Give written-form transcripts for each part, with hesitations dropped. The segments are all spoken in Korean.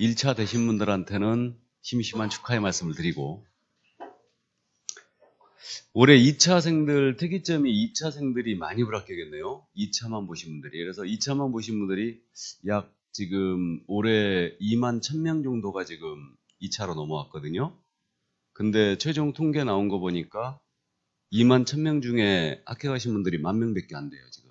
1차 되신 분들한테는 심심한 축하의 말씀을 드리고, 올해 2차생들 특이점이 2차생들이 많이 불합격했네요. 2차만 보신 분들이. 그래서 2차만 보신 분들이 약 지금 올해 2만 1000명 정도가 지금 2차로 넘어왔거든요. 근데 최종 통계 나온 거 보니까 2만 1000명 중에 합격하신 분들이 10,000명밖에 안 돼요, 지금.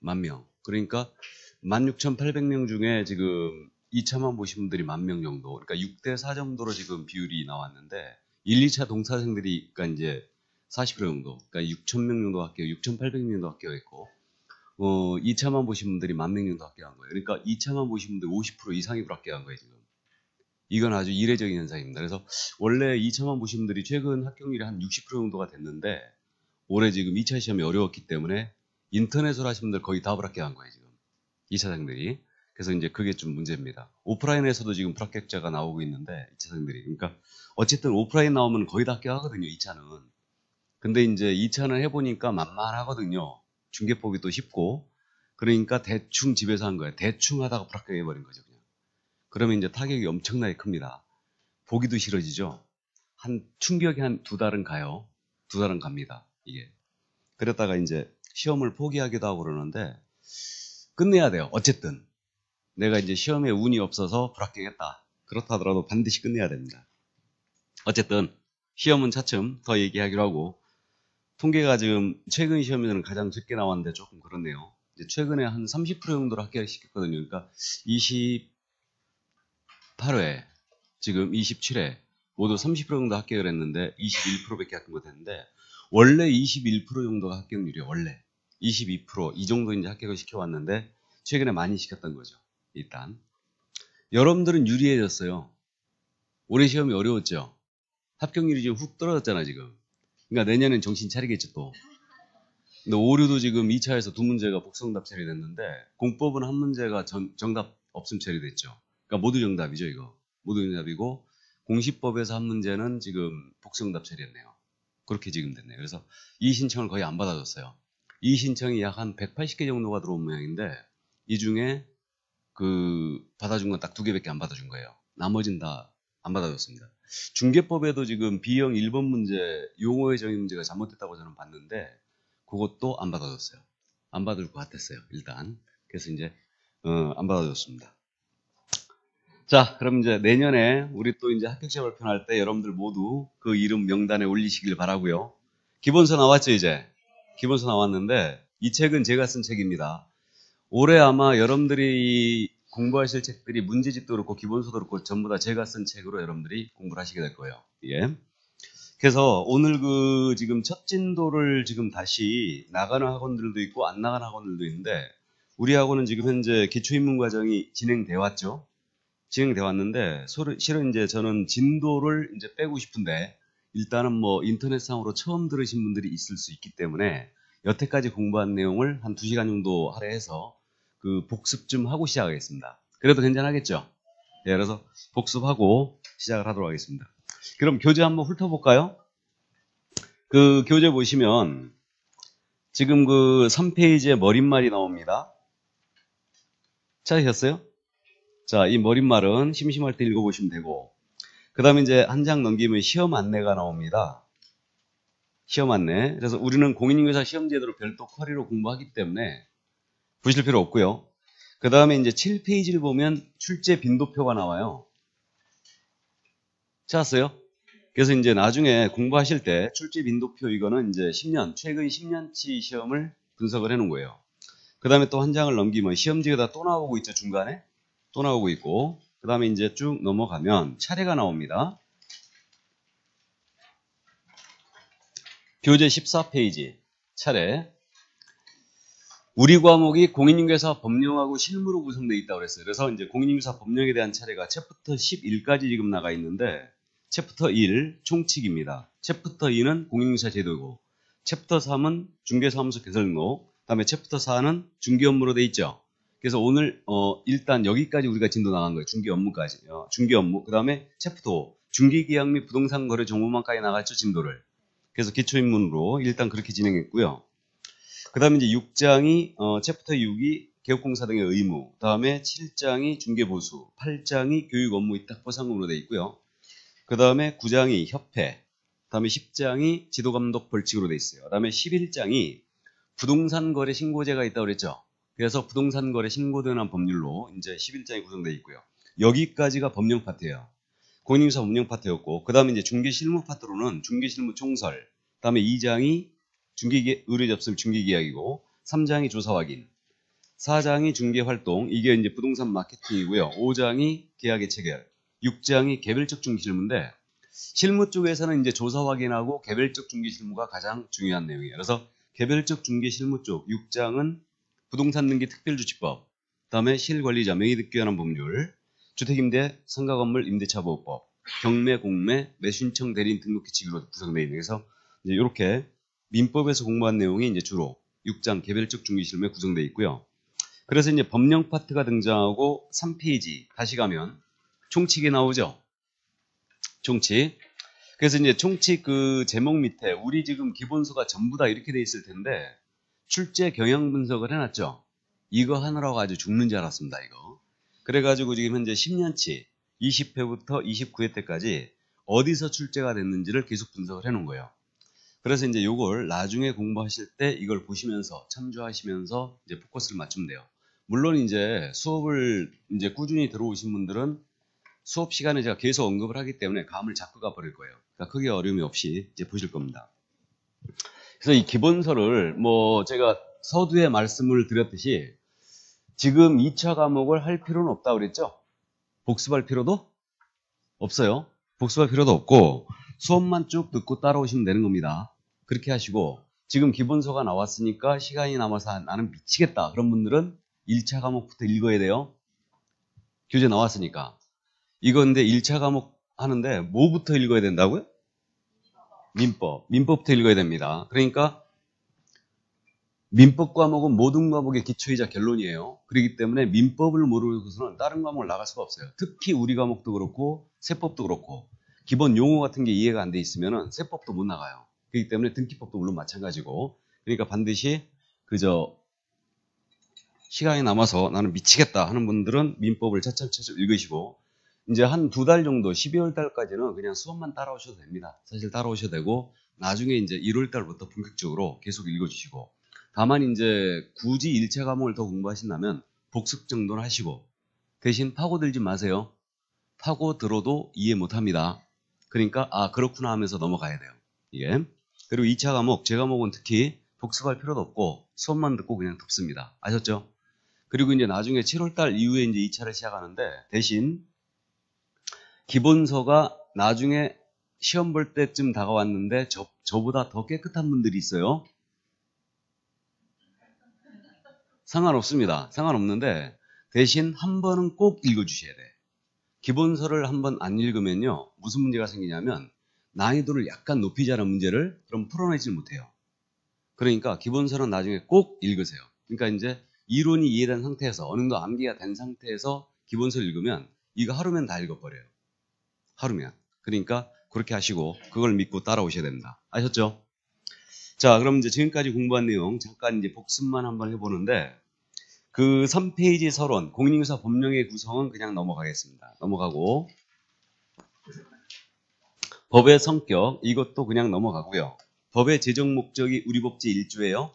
10,000명. 그러니까 16,800명 중에 지금 2차만 보신 분들이 10,000명 정도. 그러니까 6대4 정도로 지금 비율이 나왔는데, 1, 2차 동사생들이, 그러니까 이제 40% 정도. 그러니까 6,000명 정도 합격, 6,800명도 합격했고, 2차만 보신 분들이 10,000명 정도 합격한 거예요. 그러니까 2차만 보신 분들 50% 이상이 불합격한 거예요, 지금. 이건 아주 이례적인 현상입니다. 그래서 원래 2차만 보신 분들이 최근 합격률이 한 60% 정도가 됐는데, 올해 지금 2차 시험이 어려웠기 때문에 인터넷으로 하신 분들 거의 다 불합격한 거예요, 지금. 2차생들이. 그래서 이제 그게 좀 문제입니다. 오프라인에서도 지금 불합격자가 나오고 있는데, 2차생들이. 그러니까 어쨌든 오프라인 나오면 거의 다 합격하거든요, 2차는. 근데 이제 2차는 해보니까 만만하거든요. 중개법이 또 쉽고. 그러니까 대충 집에서 한 거예요. 대충 하다가 불합격해버린 거죠, 그냥. 그러면 이제 타격이 엄청나게 큽니다. 보기도 싫어지죠. 충격이 한 2달은 가요. 2달은 갑니다, 이게. 그랬다가 이제 시험을 포기하기도 하고 그러는데, 끝내야 돼요. 어쨌든. 내가 이제 시험에 운이 없어서 불합격했다. 그렇다 하더라도 반드시 끝내야 됩니다. 어쨌든, 시험은 차츰 더 얘기하기로 하고, 통계가 지금 최근 시험에는 가장 적게 나왔는데 조금 그렇네요. 이제 최근에 한 30% 정도로 합격을 시켰거든요. 그러니까 28회, 지금 27회, 모두 30% 정도 합격을 했는데 21%밖에 합격 못했는데, 원래 21% 정도가 합격률이에요. 원래 22%, 이 정도 이제 합격을 시켜왔는데 최근에 많이 시켰던 거죠. 일단 여러분들은 유리해졌어요. 올해 시험이 어려웠죠. 합격률이 지금 훅 떨어졌잖아 지금. 그러니까 내년엔 정신 차리겠죠 또. 근데 오류도 지금 2차에서 2문제가 복성답 처리됐는데, 공법은 한 문제가 정답 없음 처리됐죠. 그러니까 모두 정답이죠, 이거. 모두 정답이고, 공시법에서 한 문제는 지금 복성답 처리했네요. 그렇게 지금 됐네요. 그래서 이 신청을 거의 안 받아줬어요. 이 신청이 약 한 180개 정도가 들어온 모양인데, 이 중에 받아준 건 딱 2개밖에 안 받아준 거예요. 나머지는 다 안 받아줬습니다. 중개법에도 지금 B형 1번 문제, 용어의 정의 문제가 잘못됐다고 저는 봤는데, 그것도 안 받아줬어요. 안 받을 것 같았어요, 일단. 그래서 이제, 안 받아줬습니다. 자, 그럼 이제 내년에 우리 또 이제 합격자 발표할 때 여러분들 모두 그 이름 명단에 올리시길 바라고요. 기본서 나왔죠, 이제? 기본서 나왔는데, 이 책은 제가 쓴 책입니다. 올해 아마 여러분들이 공부하실 책들이 문제집도 그렇고 기본서도 그렇고 전부 다 제가 쓴 책으로 여러분들이 공부를 하시게 될 거예요. 예. 그래서 오늘 지금 첫 진도를 지금 다시 나가는 학원들도 있고 안 나가는 학원들도 있는데, 우리 학원은 지금 현재 기초입문 과정이 진행돼 왔죠. 진행돼 왔는데, 실은 이제 저는 진도를 이제 빼고 싶은데, 일단은 뭐 인터넷상으로 처음 들으신 분들이 있을 수 있기 때문에 여태까지 공부한 내용을 한 2시간 정도 할애해서 복습 좀 하고 시작하겠습니다. 그래도 괜찮겠죠? 네, 그래서 복습하고 시작을 하도록 하겠습니다. 그럼 교재 한번 훑어볼까요? 교재 보시면 지금 3페이지에 머릿말이 나옵니다. 찾으셨어요? 자, 이 머릿말은 심심할 때 읽어보시면 되고, 그 다음에 이제 한 장 넘기면 시험 안내가 나옵니다. 시험 안내. 그래서 우리는 공인중개사 시험제도로 별도 쿼리로 공부하기 때문에 보실 필요 없고요. 그 다음에 이제 7페이지를 보면 출제 빈도표가 나와요. 찾았어요? 그래서 이제 나중에 공부하실 때 출제 빈도표, 이거는 이제 최근 10년치 시험을 분석을 해 놓은 거예요. 그 다음에 또 한 장을 넘기면 시험지가 또 나오고 있죠, 중간에. 또 나오고 있고. 그 다음에 이제 쭉 넘어가면 차례가 나옵니다. 교재 14페이지. 차례. 우리 과목이 공인중개사 법령하고 실무로 구성되어 있다고 그랬어요. 그래서 이제 공인중개사 법령에 대한 차례가 챕터 11까지 지금 나가 있는데, 챕터 1 총칙입니다. 챕터 2는 공인중개사 제도고, 챕터 3은 중개사무소 개설등록, 그다음에 챕터 4는 중개 업무로 돼 있죠. 그래서 오늘 일단 여기까지 우리가 진도 나간 거예요. 중개 업무까지. 중개 업무. 그다음에 챕터 5 중개계약 및 부동산 거래 정보망까지 나갔죠, 진도를. 그래서 기초입문으로 일단 그렇게 진행했고요. 그 다음에 이제 6장이, 챕터 6이 개업공사 등의 의무, 다음에 7장이 중개보수, 8장이 교육 업무 위탁 보상금으로 되어 있고요. 그 다음에 9장이 협회, 다음에 10장이 지도감독 벌칙으로 되어 있어요. 그 다음에 11장이 부동산 거래 신고제가 있다고 그랬죠. 그래서 부동산 거래 신고에 관한 법률로 이제 11장이 구성되어 있고요. 여기까지가 법령 파트예요. 공인인증서 법령 파트였고, 그 다음에 이제 중개실무 파트로는 중개실무 총설, 그 다음에 2장이 의뢰 접수 중개계약이고, 3장이 조사 확인, 4장이 중개활동, 이게 이제 부동산 마케팅이고요. 5장이 계약의 체결, 6장이 개별적 중개실무인데, 실무 쪽에서는 이제 조사 확인하고 개별적 중개실무가 가장 중요한 내용이에요. 그래서 개별적 중개실무 쪽 6장은 부동산 등기 특별주치법, 그 다음에 실관리자 명의듣기 관한 법률, 주택임대 상가건물 임대차 보호법, 경매, 공매, 매수신청 대리인 등록 규칙으로 구성되어 있는, 그래서 이제 이렇게 민법에서 공부한 내용이 이제 주로 6장 개별적 중개실무에 구성되어 있고요. 그래서 이제 법령 파트가 등장하고 3페이지 다시 가면 총칙이 나오죠. 총칙. 그래서 이제 총칙 그 제목 밑에 우리 지금 기본서가 전부 다 이렇게 돼 있을 텐데 출제 경향 분석을 해놨죠. 이거 하느라고 아주 죽는 줄 알았습니다. 이거. 그래가지고 지금 현재 10년치 20회부터 29회 때까지 어디서 출제가 됐는지를 계속 분석을 해놓은 거예요. 그래서 이제 이걸 나중에 공부하실 때 이걸 보시면서 참조하시면서 이제 포커스를 맞추면 돼요. 물론 이제 수업을 이제 꾸준히 들어오신 분들은 수업 시간에 제가 계속 언급을 하기 때문에 감을 잡고 가버릴 거예요. 그러니까 크게 어려움이 없이 이제 보실 겁니다. 그래서 이 기본서를 뭐 제가 서두에 말씀을 드렸듯이 지금 2차 과목을 할 필요는 없다고 그랬죠? 복습할 필요도 없어요. 복습할 필요도 없고 수업만 쭉 듣고 따라오시면 되는 겁니다. 그렇게 하시고 지금 기본서가 나왔으니까 시간이 남아서 나는 미치겠다. 그런 분들은 1차 과목부터 읽어야 돼요. 교재 나왔으니까. 이건데 1차 과목 하는데 뭐부터 읽어야 된다고요? 민법. 민법부터 읽어야 됩니다. 그러니까 민법 과목은 모든 과목의 기초이자 결론이에요. 그렇기 때문에 민법을 모르고서는 다른 과목을 나갈 수가 없어요. 특히 우리 과목도 그렇고 세법도 그렇고 기본 용어 같은 게 이해가 안 돼 있으면 세법도 못 나가요. 그렇기 때문에 등기법도 물론 마찬가지고 그러니까 반드시 그저 시간이 남아서 나는 미치겠다 하는 분들은 민법을 차츰차츰 읽으시고 이제 한 2달 정도 12월 달까지는 그냥 수업만 따라오셔도 됩니다. 사실 따라오셔도 되고 나중에 이제 1월 달부터 본격적으로 계속 읽어주시고 다만 이제 굳이 1차 과목을 더 공부하신다면 복습 정도는 하시고 대신 파고들지 마세요. 파고들어도 이해 못합니다. 그러니까 아 그렇구나 하면서 넘어가야 돼요. 이게 그리고 2차 과목 제 과목은 특히 복습할 필요도 없고 수업만 듣고 그냥 덮습니다. 아셨죠? 그리고 이제 나중에 7월달 이후에 이제 2차를 시작하는데 대신 기본서가 나중에 시험 볼 때쯤 다가왔는데 저보다 더 깨끗한 분들이 있어요. 상관없습니다. 상관없는데 대신 한 번은 꼭 읽어주셔야 돼. 기본서를 한 번 안 읽으면요. 무슨 문제가 생기냐면 난이도를 약간 높이자는 문제를 그럼 풀어내질 못해요. 그러니까 기본서는 나중에 꼭 읽으세요. 그러니까 이제 이론이 이해된 상태에서 어느 정도 암기가 된 상태에서 기본서를 읽으면 이거 하루면 다 읽어버려요. 하루면. 그러니까 그렇게 하시고 그걸 믿고 따라오셔야 됩니다. 아셨죠? 자, 그럼 이제 지금까지 공부한 내용 잠깐 이제 복습만 한번 해보는데 그 3페이지 서론, 공인인증서 법령의 구성은 그냥 넘어가겠습니다. 넘어가고 법의 성격 이것도 그냥 넘어가고요. 법의 제정 목적이 우리 법 제1조예요.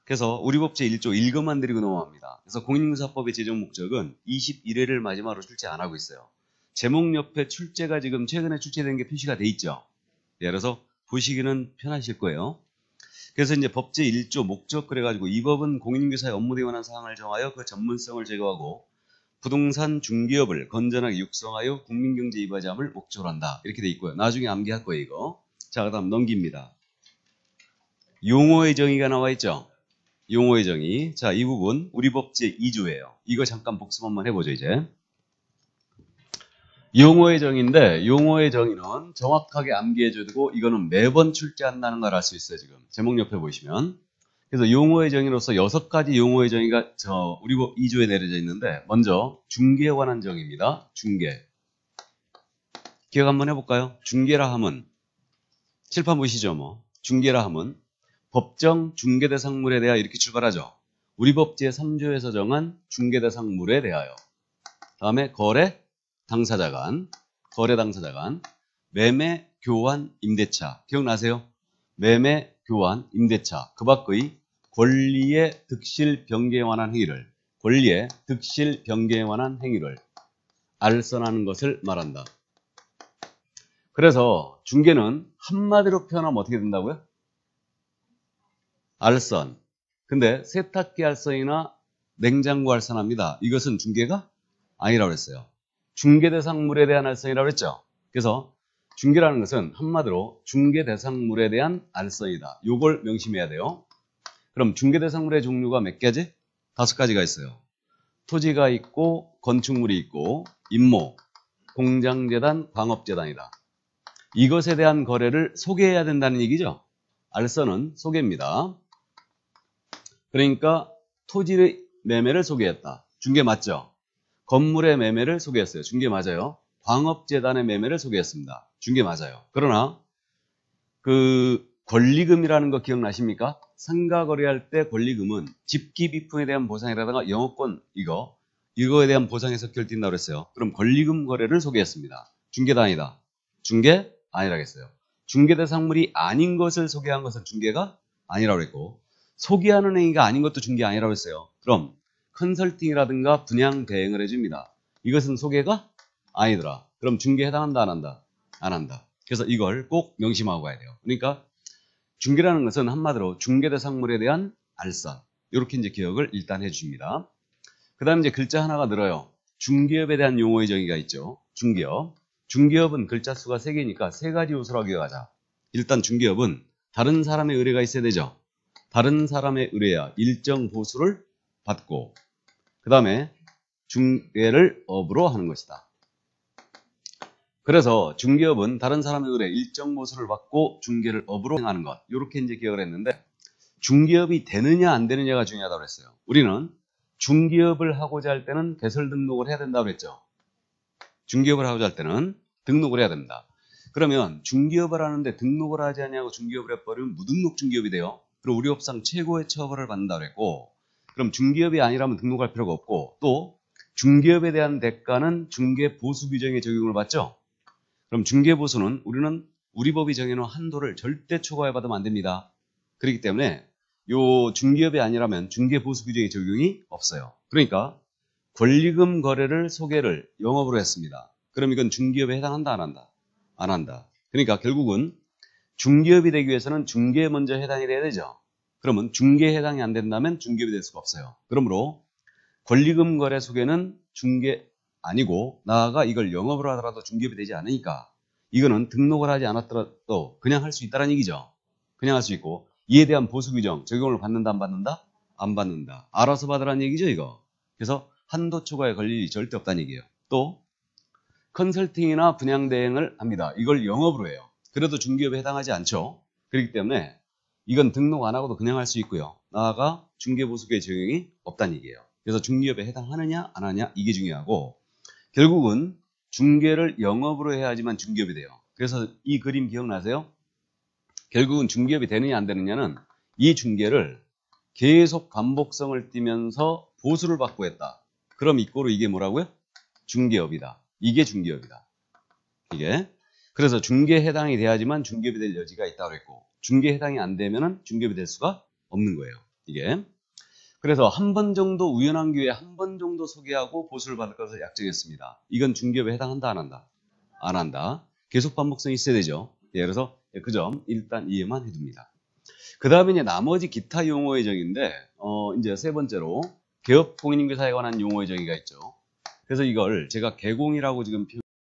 그래서 우리 법 제1조 읽어만 드리고 넘어갑니다. 그래서 공인인증서법의 제정 목적은 21회를 마지막으로 출제 안 하고 있어요. 제목 옆에 출제가 지금 최근에 출제된 게 표시가 돼 있죠. 예, 그래서 보시기는 편하실 거예요. 그래서 이제 법 제1조 목적 그래가지고 이 법은 공인인증서의 업무에 관한 사항을 정하여 그 전문성을 제거하고 부동산 중개업을 건전하게 육성하여 국민경제에 이바지 함을 목적으로 한다. 이렇게 돼 있고요. 나중에 암기할 거예요, 이거. 자, 그 다음 넘깁니다. 용어의 정의가 나와 있죠. 용어의 정의. 자, 이 부분 우리 법 제2조예요. 이거 잠깐 복습 한번 해보죠, 이제. 용어의 정의인데 용어의 정의는 정확하게 암기해줘야 되고 이거는 매번 출제한다는 걸 알 수 있어요. 지금 제목 옆에 보시면. 그래서 용어의 정의로서 6가지 용어의 정의가 우리 법 2조에 내려져 있는데 먼저 중개에 관한 정의입니다. 중개. 기억 한번 해볼까요? 중개라 함은 칠판 보시죠. 뭐 중개라 함은 법정 중개대상물에 대하여 이렇게 출발하죠. 우리 법 제3조에서 정한 중개대상물에 대하여. 다음에 거래 당사자 간, 매매, 교환, 임대차. 기억나세요? 매매, 교환, 임대차. 그 밖의 권리의 득실 변경에 관한 행위를 알선하는 것을 말한다. 그래서 중개는 한마디로 표현하면 어떻게 된다고요? 알선. 근데 세탁기 알선이나 냉장고 알선합니다. 이것은 중개가 아니라고 했어요. 중개대상물에 대한 알선이라고 했죠. 그래서 중개라는 것은 한마디로 중개대상물에 대한 알선이다. 요걸 명심해야 돼요. 그럼 중개대상물의 종류가 몇 가지? 5가지가 있어요. 토지가 있고 건축물이 있고 임모, 공장재단, 광업재단이다. 이것에 대한 거래를 소개해야 된다는 얘기죠. 알선은 소개입니다. 그러니까 토지의 매매를 소개했다. 중개 맞죠? 건물의 매매를 소개했어요. 중개 맞아요. 광업재단의 매매를 소개했습니다. 중개 맞아요. 그러나 그 권리금이라는 거 기억나십니까? 상가 거래할 때 권리금은 집기 비품에 대한 보상이라든가 영업권 이거에 대한 보상에서 결정된다고 그랬어요. 그럼 권리금 거래를 소개했습니다. 중개다 아니다. 중개 아니라겠어요. 중개대상물이 아닌 것을 소개한 것은 중개가 아니라고 했고 소개하는 행위가 아닌 것도 중개 아니라고 했어요. 그럼 컨설팅이라든가 분양 대행을 해줍니다. 이것은 소개가 아니더라. 그럼 중개에 해당한다 안 한다? 안 한다. 그래서 이걸 꼭 명심하고 가야 돼요. 그러니까 중개라는 것은 한마디로 중개대상물에 대한 알선. 이렇게 이제 기억을 일단 해줍니다. 그 다음에 이제 글자 하나가 늘어요. 중개업에 대한 용어의 정의가 있죠. 중개업. 중개업은 글자 수가 3개니까 3가지 요소로 기억하자. 일단 중개업은 다른 사람의 의뢰가 있어야 되죠. 다른 사람의 의뢰야 일정 보수를 받고 그 다음에 중개를 업으로 하는 것이다. 그래서 중개업은 다른 사람의 의뢰 일정 보수를 받고 중개를 업으로 행하는 것. 이렇게 이제 기억을 했는데 중개업이 되느냐 안 되느냐가 중요하다고 했어요. 우리는 중개업을 하고자 할 때는 개설 등록을 해야 된다고 했죠. 중개업을 하고자 할 때는 등록을 해야 됩니다. 그러면 중개업을 하는데 등록을 하지 않냐고 중개업을 해버리면 무등록 중개업이 돼요. 그리고 우리 법상 최고의 처벌을 받는다고 했고 그럼 중개업이 아니라면 등록할 필요가 없고 또 중개업에 대한 대가는 중개보수 규정의 적용을 받죠. 그럼 중개보수는 우리 법이 정해놓은 한도를 절대 초과해받으면 안 됩니다. 그렇기 때문에 요 중개업이 아니라면 중개보수 규정의 적용이 없어요. 그러니까 권리금 거래를 소개를 영업으로 했습니다. 그럼 이건 중개업에 해당한다 안 한다? 안 한다. 그러니까 결국은 중개업이 되기 위해서는 중개에 먼저 해당이 돼야 되죠. 그러면 중개에 해당이 안 된다면 중개업이 될 수가 없어요. 그러므로 권리금 거래 소개는 중개 아니고 나아가 이걸 영업으로 하더라도 중개업이 되지 않으니까 이거는 등록을 하지 않았더라도 그냥 할 수 있다는 얘기죠. 그냥 할 수 있고 이에 대한 보수 규정 적용을 받는다 안 받는다? 안 받는다. 알아서 받으라는 얘기죠 이거. 그래서 한도 초과에 걸릴 일이 절대 없다는 얘기예요. 또 컨설팅이나 분양 대행을 합니다. 이걸 영업으로 해요. 그래도 중개업에 해당하지 않죠. 그렇기 때문에 이건 등록 안 하고도 그냥 할 수 있고요. 나아가 중개보수의 적용이 없다는 얘기예요. 그래서 중개업에 해당하느냐 안 하느냐 이게 중요하고 결국은 중개를 영업으로 해야지만 중개업이 돼요. 그래서 이 그림 기억나세요? 결국은 중개업이 되느냐 안 되느냐는 이 중개를 계속 반복성을 띠면서 보수를 받고 했다. 그럼 이꼬로 이게 뭐라고요? 중개업이다. 이게 중개업이다. 이게. 그래서 중개에 해당이 돼야지만 중개업이 될 여지가 있다고 했고 중개에 해당이 안 되면은 중개업이 될 수가 없는 거예요. 이게. 그래서 한 번 정도 우연한 기회에 한 번 정도 소개하고 보수를 받을 것을 약정했습니다. 이건 중개업에 해당한다 안 한다? 안 한다. 계속 반복성이 있어야 되죠. 예, 그래서 그 점 일단 이해만 해둡니다. 그 다음에 이제 나머지 기타 용어의 정의인데 이제 세 번째로 개업 공인인계사에 관한 용어의 정의가 있죠. 그래서 이걸 제가 개공이라고 지금